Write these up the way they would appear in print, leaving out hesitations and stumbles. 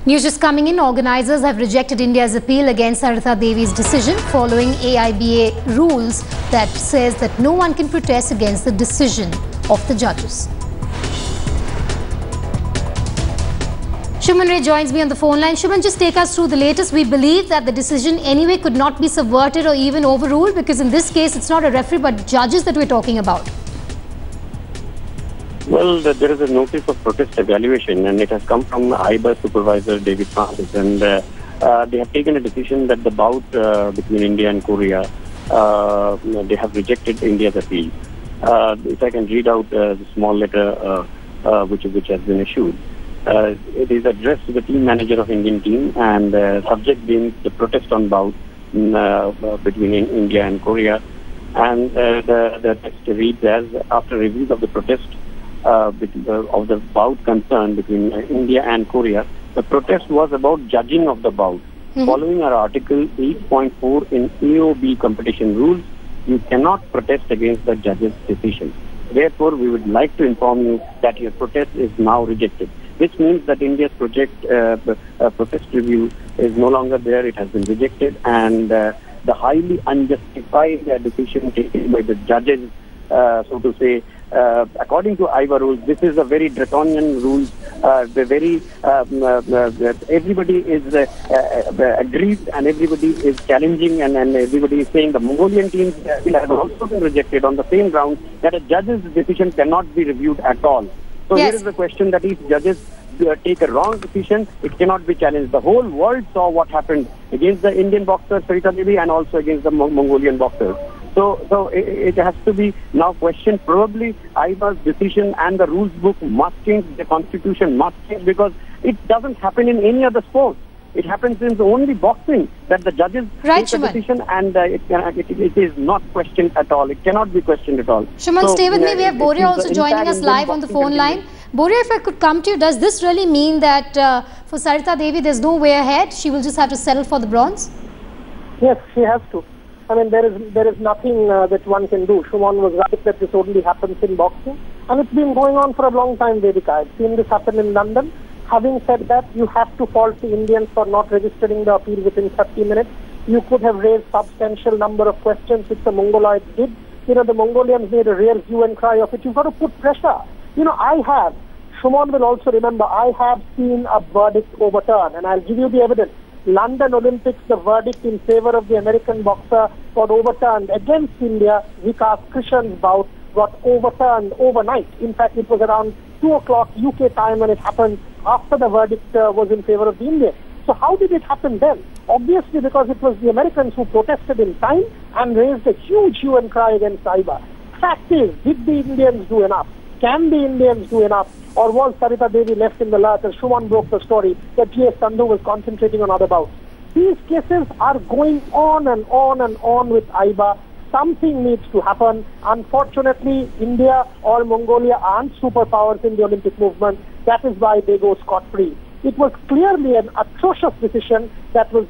News just coming in, organisers have rejected India's appeal against Sarita Devi's decision following AIBA rules that says that no one can protest against the decision of the judges. Shuman Ray joins me on the phone line. Shuman, just take us through the latest. We believe that the decision anyway could not be subverted or even overruled, because in this case it's not a referee but judges that we're talking about. Well, there is a notice of protest evaluation, and it has come from AIBA supervisor David Francis, and they have taken a decision that the bout between India and Korea, they have rejected India's appeal. If I can read out the small letter which has been issued. It is addressed to the team manager of Indian team, and subject being the protest on bout between India and Korea. And the text reads as, after review of the protest of the bout concern between India and Korea, the protest was about judging of the bout. Following our Article 8.4 in AOB competition rules, you cannot protest against the judge's decision. Therefore, we would like to inform you that your protest is now rejected. Which means that India's protest review is no longer there. It has been rejected, and the highly unjustified decision taken by the judges, so to say, according to AIBA rules, this is a very draconian rule. Everybody is aggrieved, and everybody is challenging, and everybody is saying the Mongolian teams have also been rejected on the same ground that a judge's decision cannot be reviewed at all. So Here is the question, that if judges take a wrong decision, it cannot be challenged. The whole world saw what happened against the Indian boxer Sarita Devi and also against the Mongolian boxers. So it has to be now questioned. Probably AIBA's decision and the rules book must change, the constitution must change, because it doesn't happen in any other sport. It happens in only boxing that the judges take a decision, and it is not questioned at all. It cannot be questioned at all. Shuman, stay with me. We have Boria also joining us live on the phone line. Boria, if I could come to you, does this really mean that for Sarita Devi there's no way ahead? She will just have to settle for the bronze? Yes, she has to. I mean, there is nothing that one can do. Shuman was right that this only happens in boxing, and it's been going on for a long time, Vedika. I've seen this happen in London. Having said that, you have to fault the Indians for not registering the appeal within 30 minutes. You could have raised substantial number of questions, which the Mongoloids did. You know, the Mongolians made a real hue and cry of it. You've got to put pressure. You know, Shuman will also remember, I have seen a verdict overturned, and I'll give you the evidence. London Olympics, the verdict in favor of the American boxer got overturned against India. Vikas Krishan's bout got overturned overnight. In fact, it was around 2 o'clock UK time when it happened, after the verdict was in favor of the Indians. So how did it happen then? Obviously because it was the Americans who protested in time and raised a huge hue and cry against AIBA. Fact is, did the Indians do enough? Can the Indians do enough? Or was Sarita Devi left in the lurch as Shuman broke the story that G.S. Sandhu was concentrating on other bouts? These cases are going on and on and on with AIBA. Something needs to happen. Unfortunately, India or Mongolia aren't superpowers in the Olympic movement. That is why they go scot-free. It was clearly an atrocious decision that was,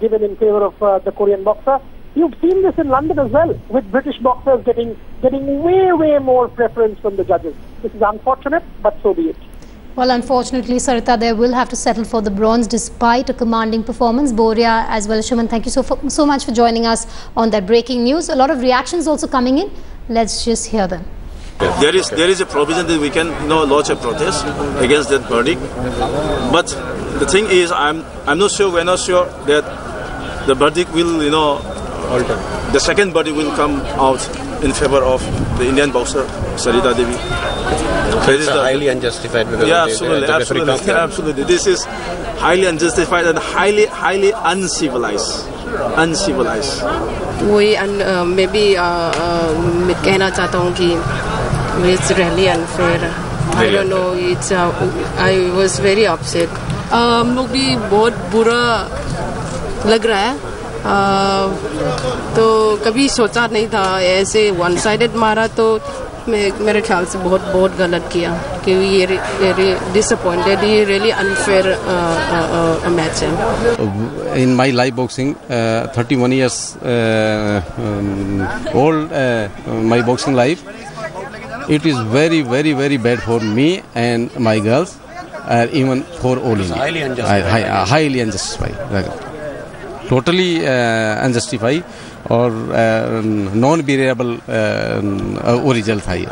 given in favor of the Korean boxer. You've seen this in London as well, with British boxers getting way more preference from the judges. This is unfortunate, but so be it. Well, unfortunately, Sarita, they will have to settle for the bronze despite a commanding performance. Boria as well as Shuman, thank you so much for joining us on that breaking news. A lot of reactions also coming in. Let's just hear them. There is a provision that we can lodge a protest against that verdict. But the thing is, we're not sure that the verdict will alter. The second verdict will come out in favor of the Indian boxer Sarita Devi. It's highly unjustified. Absolutely. This is highly unjustified and highly uncivilized. वही maybe मैं कहना चाहता हूँ कि it's really unfair. I don't know. I was very upset. हम लोग भी बहुत बुरा लग रहा है. तो कभी सोचा नहीं था ऐसे one sided मारा तो मेरे ख्याल से बहुत गलत किया कि ये disappointed, ये really unfair match है. In my live boxing, 31 years old, my boxing life, it is very bad for me and my girls. even for all India. Highly unjustified. Totally unjustified और non-bearable result था ये.